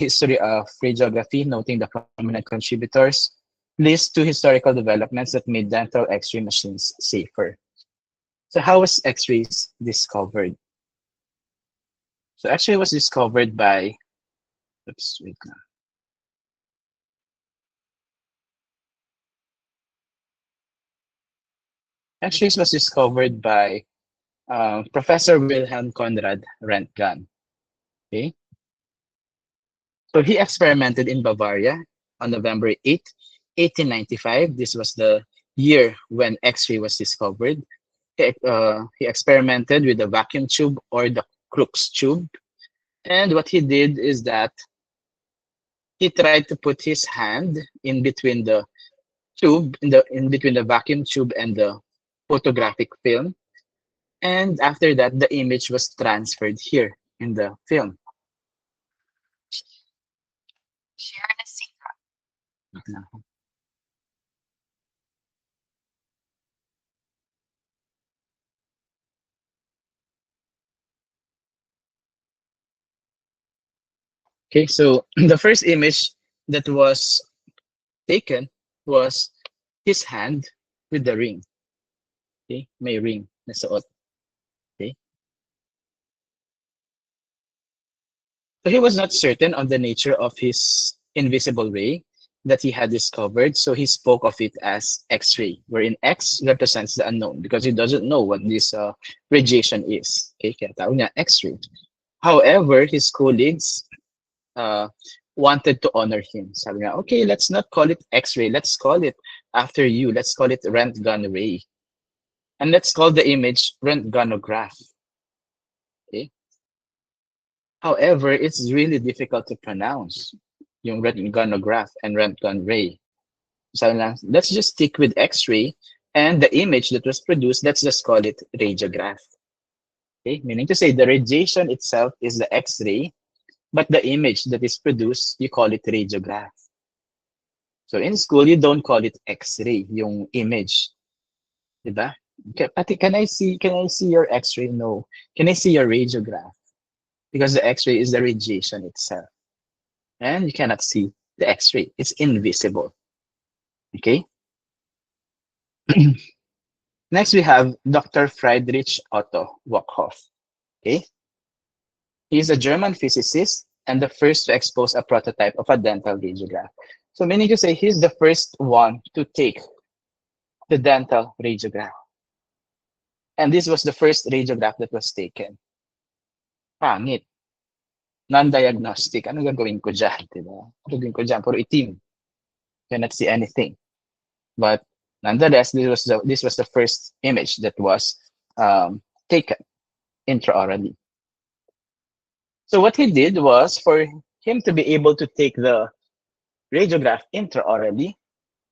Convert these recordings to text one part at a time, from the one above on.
history of radiography, noting the prominent contributors, lists two historical developments that made dental X-ray machines safer. So how was X-rays discovered? So X-ray was discovered by, oops, wait na. X-rays was discovered by Professor Wilhelm Conrad Röntgen. Okay, so he experimented in Bavaria on November 8, 1895. This was the year when X-ray was discovered. He experimented with the vacuum tube or the Crookes tube. And what he did is that he tried to put his hand in between the tube, in between the vacuum tube and the photographic film. And after that, the image was transferred here in the film. Share na secret. Okay, so the first image that was taken was his hand with the ring. Okay, may ring na suot. Okay. So he was not certain on the nature of his invisible ray that he had discovered, so he spoke of it as X-ray, wherein X represents the unknown because he doesn't know what this radiation is. Okay, kaya tawag niya X-ray. However, his colleagues uh, wanted to honor him. Sabi niya, okay, let's not call it X-ray. Let's call it after you. Let's call it Röntgen ray. And let's call the image Röntgenograph. Okay. However, it's really difficult to pronounce yung Röntgenograph and Röntgen ray. So let's just stick with X-ray, and the image that was produced, let's just call it radiograph. Okay, meaning to say the radiation itself is the X-ray, but the image that is produced, you call it radiograph. So in school, you don't call it X-ray, yung image. Diba? Pati, can I see your X-ray? No. Can I see your radiograph? Because the X-ray is the radiation itself. And you cannot see the X-ray. It's invisible. Okay? Next, we have Dr. Friedrich Otto Wachthoff. Okay? He is a German physicist and the first to expose a prototype of a dental radiograph. So meaning to say he's the first one to take the dental radiograph. And this was the first radiograph that was taken. Pangit. Non-diagnostic. Ano gagawin ko dyan? Diba? Ano gagawin ko dyan? Puro itim. Cannot see anything. But nonetheless, this was the first image that was taken intraorally. So what he did was, for him to be able to take the radiograph intraorally,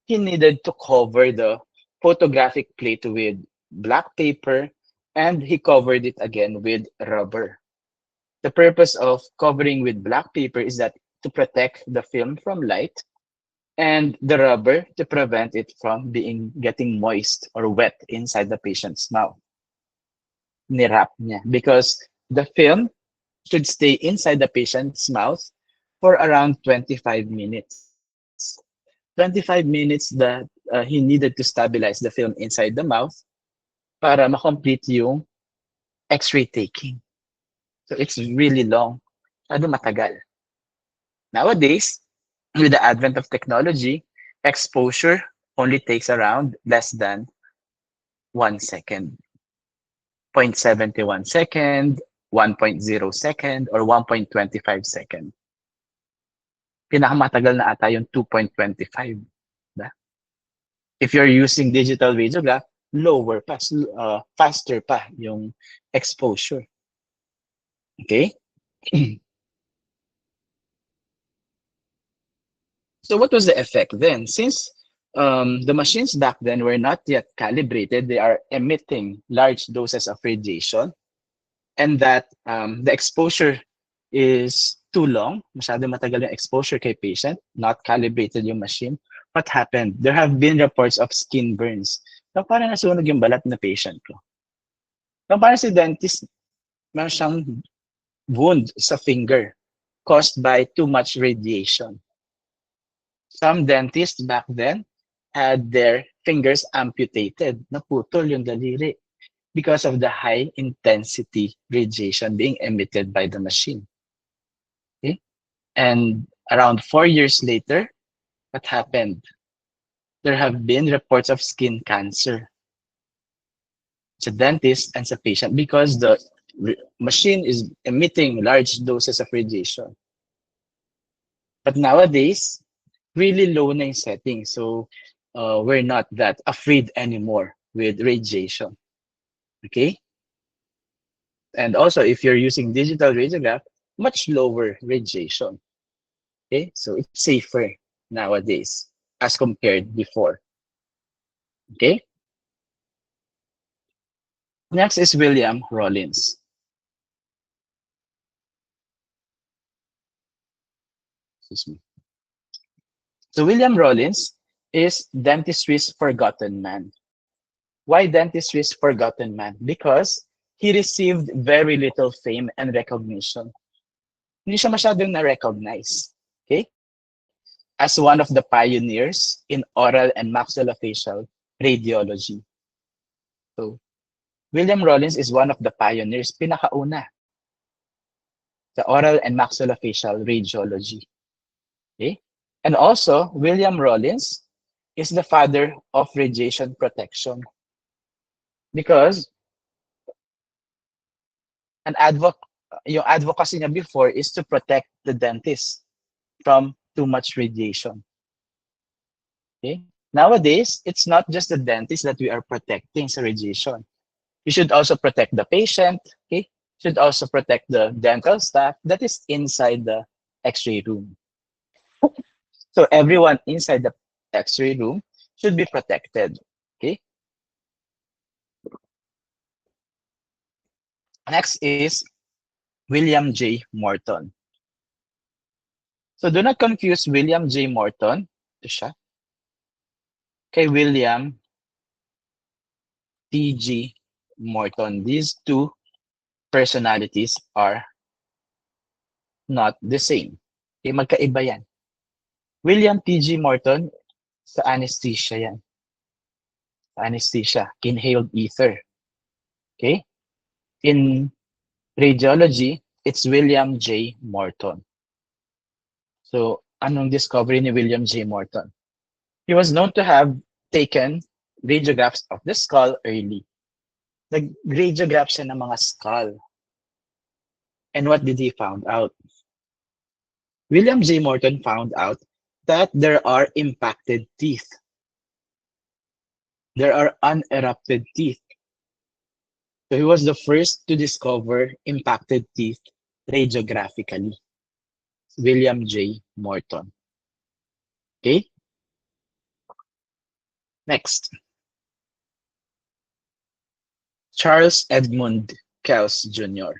he needed to cover the photographic plate with black paper, and he covered it again with rubber. The purpose of covering with black paper is that to protect the film from light, and the rubber to prevent it from getting moist or wet inside the patient's mouth. Nirap niya because the film should stay inside the patient's mouth for around 25 minutes. 25 minutes that he needed to stabilize the film inside the mouth para ma-complete yung X-ray taking. So it's really long. Matagal. Nowadays, with the advent of technology, exposure only takes around less than 1 second. 0.71 second, 1.0 second, or 1.25 second. Pinakamatagal na ata yung 2.25. Diba? If you're using digital radiograph, lower pa, faster pa yung exposure. Okay? So what was the effect then? Since the machines back then were not yet calibrated, they are emitting large doses of radiation, and that the exposure is too long, masyado matagal yung exposure kay patient, not calibrated yung machine. What happened? There have been reports of skin burns. So parang nasunog yung balat na patient ko. So parang si dentist, meron siyang wound sa finger. caused by too much radiation. Some dentists back then had their fingers amputated, naputol yung daliri, because of the high intensity radiation being emitted by the machine. Okay? And around 4 years later, what happened? There have been reports of skin cancer sa dentist and sa patient because the machine is emitting large doses of radiation. But nowadays, really low na yung setting. So we're not that afraid anymore with radiation. Okay? And also, if you're using digital radiograph, much lower radiation. Okay? So it's safer nowadays as compared before. Okay? Next is William Rollins. Excuse me. So William Rollins is dentistry's forgotten man. Why dentistry's forgotten man? Because he received very little fame and recognition. Hindi siya masyadong na-recognize. Okay? As one of the pioneers in oral and maxillofacial radiology. So William Rollins is one of the pioneers, pinakauna sa oral and maxillofacial radiology. Okay? And also, William Rollins is the father of radiation protection because yung advocacy niya before is to protect the dentist from too much radiation. Okay? Nowadays, it's not just the dentist that we are protecting sa radiation. You should also protect the patient, okay? Should also protect the dental staff that is inside the X-ray room. So everyone inside the X-ray room should be protected, okay? Next is William J. Morton. So do not confuse William J. Morton, ito siya, kay William T.G. Morton. These two personalities are not the same. Okay, magkaiba yan. William T.G. Morton, sa anesthesia yan. Anesthesia, inhaled ether. Okay? In radiology, it's William J. Morton. So, anong discovery ni William J. Morton? He was known to have taken radiographs of the skull early. Nag-radiograph siya ng mga skull. And what did he found out? William J. Morton found out that there are impacted teeth. There are unerupted teeth. So he was the first to discover impacted teeth radiographically. William J. Morton. Okay? Next. Charles Edmund Kells Jr.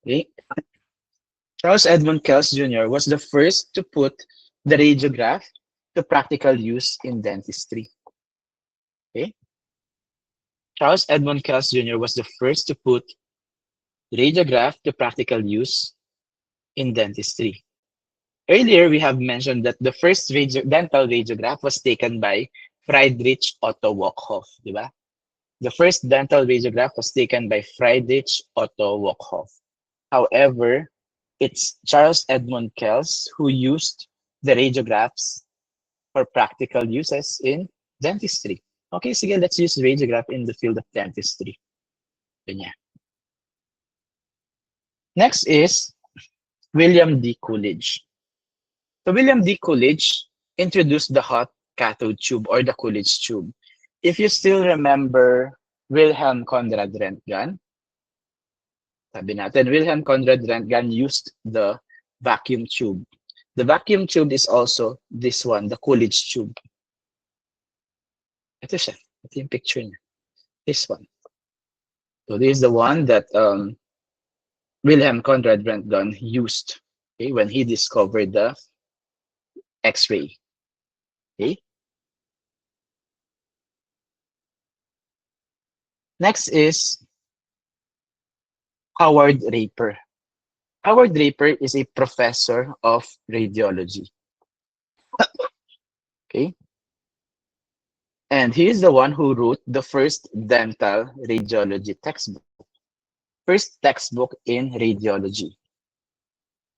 Okay? Charles Edmund Kells Jr. was the first to put the radiograph to practical use in dentistry. Okay? Charles Edmund Kells Jr. was the first to put radiograph to practical use in dentistry. Earlier, we have mentioned that the first dental radiograph was taken by Friedrich Otto Wockhoff, di ba? The first dental radiograph was taken by Friedrich Otto Wockhoff. However, it's Charles Edmund Kells who used the radiographs for practical uses in dentistry. Okay, sige, let's use radiograph in the field of dentistry. Ganyan. Next is William D. Coolidge. So William D. Coolidge introduced the hot cathode tube or the Coolidge tube. If you still remember Wilhelm Conrad Röntgen, sabi natin, Wilhelm Conrad Röntgen used the vacuum tube. The vacuum tube is also this one, the Coolidge tube. Ito siya. Ito yung picture niya. This one. So this is the one that Wilhelm Conrad Röntgen used, okay, when he discovered the X-ray. Okay. Next is Howard Raper. Howard Draper is a professor of radiology. Okay. And he is the one who wrote the first dental radiology textbook. First textbook in radiology.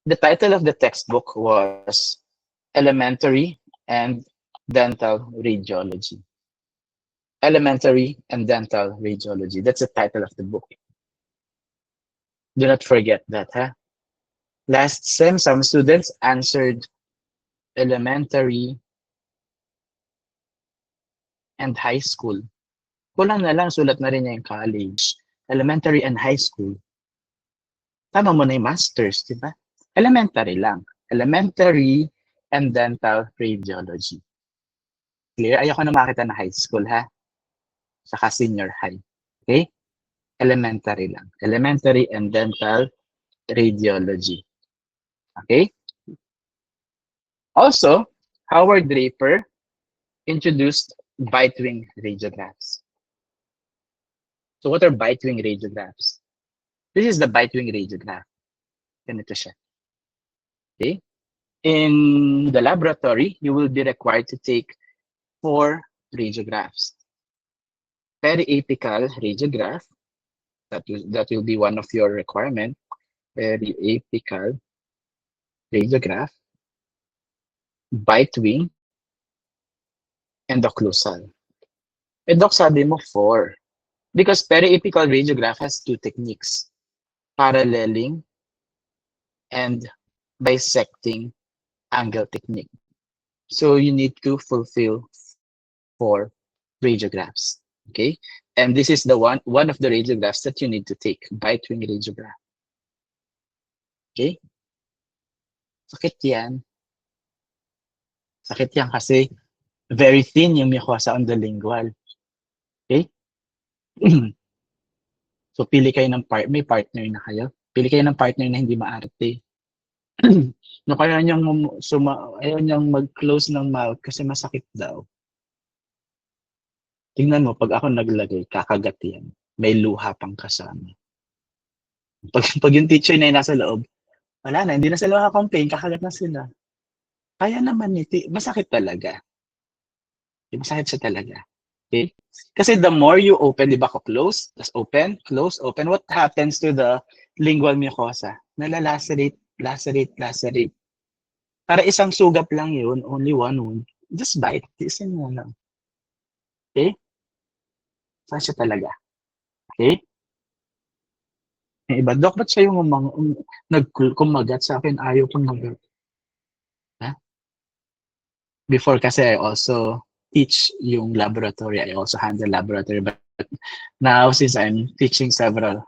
The title of the textbook was Elementary and Dental Radiology. Elementary and Dental Radiology. That's the title of the book. Do not forget that, huh? Last sem, some students answered elementary and high school. Kulang na lang, sulat na rin niya yung college. Elementary and high school. Tama mo na yung masters, di ba? Elementary lang. Elementary and dental radiology. Clear? Ayoko na makita na high school, ha? Saka senior high. Okay? Elementary lang. Elementary and dental radiology. Okay? Also, Howard Draper introduced bite-wing radiographs. So what are bite-wing radiographs? This is the bite-wing radiograph. Ganito siya. Okay? In the laboratory, you will be required to take 4 radiographs. Periapical radiograph, that will be one of your requirement. Periapical radiograph, bite-wing, and occlusal. Eh, Doc, sabi mo 4. Because periapical radiograph has 2 techniques. Paralleling and bisecting angle technique. So you need to fulfill 4 radiographs. Okay? And this is the one of the radiographs that you need to take, bite-wing radiograph. Okay? Sakit yan. Sakit yan kasi very thin yung mucosa on the lingual. Okay? So pili kayo ng may partner na kayo. Pili kayo ng partner na hindi maarte. No, kaya niyang ayaw niyang mag-close ng mouth kasi masakit daw. Tingnan mo, pag ako naglagay, kakagat yan. May luha pang kasama. Pag yung teacher na yung nasa loob, wala na, hindi na sila complain, kakagat na sila. Kaya naman, masakit talaga. Masakit siya talaga. Okay? Kasi the more you open, di ba ko close, tas open, close, open, what happens to the lingual mucosa? Nalalacerate, lacerate. Para isang sugap lang yun, only one wound, just bite, tiisin mo lang. Okay? Saan siya talaga? Okay? Yung iba, Dok, ba't siya yung kumagat sa akin? Ayaw kong magat. Huh? Before kasi I also teach yung laboratory. I also handle laboratory. But now, since I'm teaching several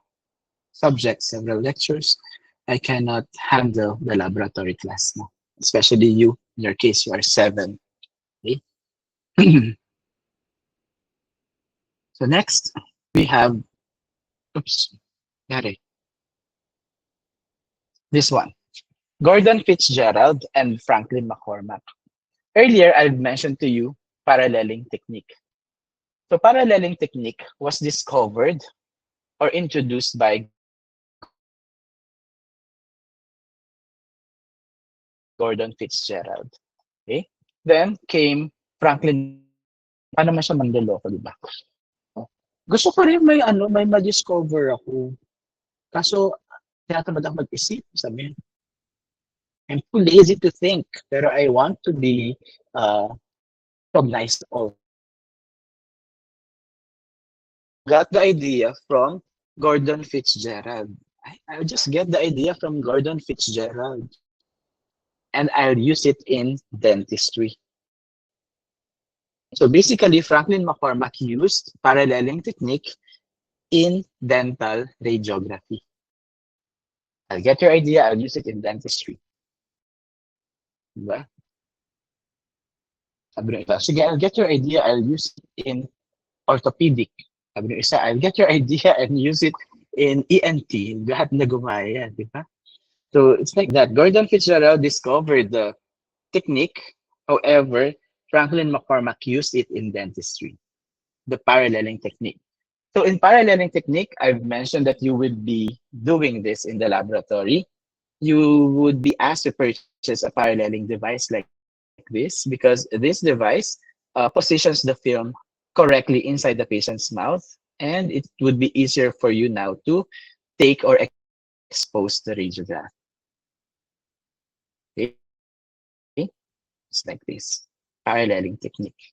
subjects, several lectures, I cannot handle the laboratory class now. Especially you, in your case, you are 7. Okay? So next, we have, this one. Gordon Fitzgerald and Franklin McCormack. Earlier, I mentioned to you paralleling technique. So paralleling technique was discovered or introduced by Gordon Fitzgerald. Okay? Then came Franklin. Paano man siya manloloko, di ba? Gusto ko rin may ma-discover ako. Kaso, tinatamad ako mag-isip. Sabi, I'm too lazy to think, pero I want to be recognized all. Got the idea from Gordon Fitzgerald. I'll just get the idea from Gordon Fitzgerald. And I'll use it in dentistry. So basically, Franklin McCormack used paralleling technique in dental radiography. I'll get your idea, I'll use it in dentistry. Diba? Sabi ng isa, sige, I'll get your idea, I'll use it in orthopedic. Sabi ng isa, I'll get your idea and use it in ENT. Lahat na gumaya, di ba? So it's like that. Gordon Fitzgerald discovered the technique. However, Franklin McCormack used it in dentistry, the paralleling technique. So in paralleling technique, I've mentioned that you will be doing this in the laboratory. you would be asked to purchase a paralleling device like this because this device positions the film correctly inside the patient's mouth, and it would be easier for you now to take or expose the radiograph. Okay, it's like this paralleling technique.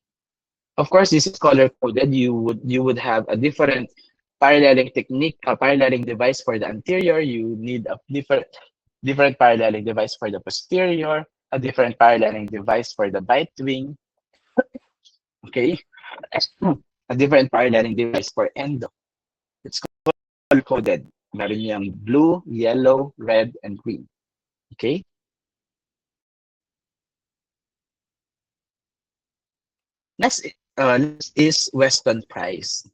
Of course, this is color coded. You would have a different paralleling technique, a paralleling device for the anterior. You need a different paralleling device for the posterior, a different paralleling device for the bite wing. Okay, a different paralleling device for endo. It's color coded. Meron yung blue, yellow, red, and green. Okay. Next is Weston Price.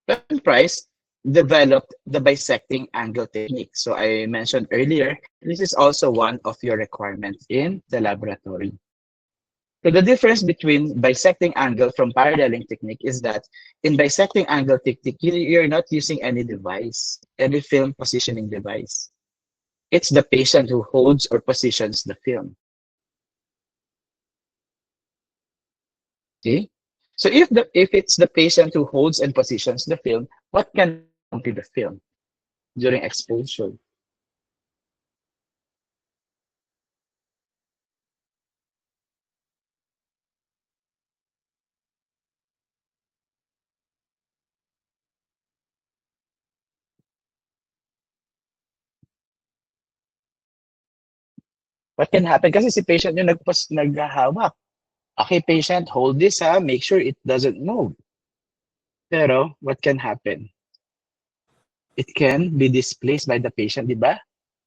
Weston Price developed the bisecting angle technique. So I mentioned earlier, this is also one of your requirements in the laboratory. So the difference between bisecting angle from paralleling technique is that in bisecting angle technique, you're not using any device, any film positioning device. It's the patient who holds or positions the film. Okay? So if it's the patient who holds and positions the film, what can happen to the film during exposure? What can happen? Kasi si patient yung naghahawak. Okay, patient, hold this ha. Make sure it doesn't move. Pero, what can happen? It can be displaced by the patient, di ba?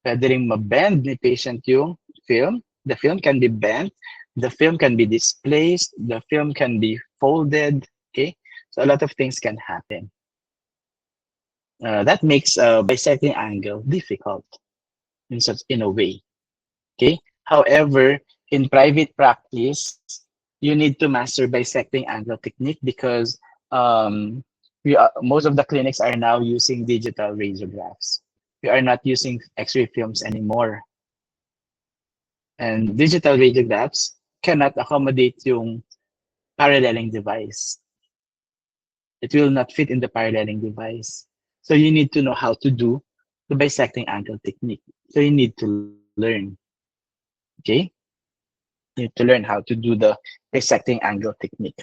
Pwede rin mabend ni patient yung film. The film can be bent. The film can be displaced. The film can be folded. Okay? So a lot of things can happen. That makes bisecting angle difficult in a way. Okay. However, in private practice, you need to master bisecting angle technique because most of the clinics are now using digital radiographs. We are not using X-ray films anymore. And digital radiographs cannot accommodate yung paralleling device. It will not fit in the paralleling device. So you need to know how to do the bisecting angle technique. So you need to learn. Okay? You need to learn how to do the bisecting angle technique.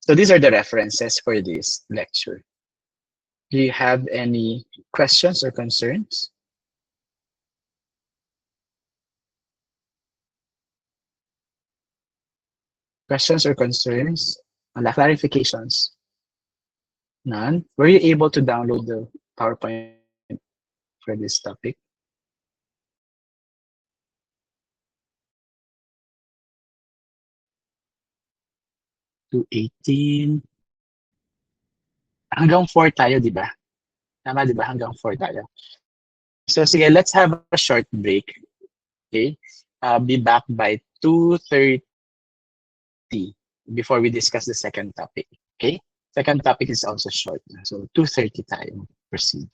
So these are the references for this lecture. Do you have any questions or concerns? Questions or concerns? Clarifications? None? Were you able to download the PowerPoint for this topic? 218. Hanggang 4 tayo, di ba? Tama, di ba? Hanggang 4 tayo. So, sige, let's have a short break. Okay? Be back by 2:30 before we discuss the second topic. Okay? Second topic is also short. So, 2:30 tayo. Proceed.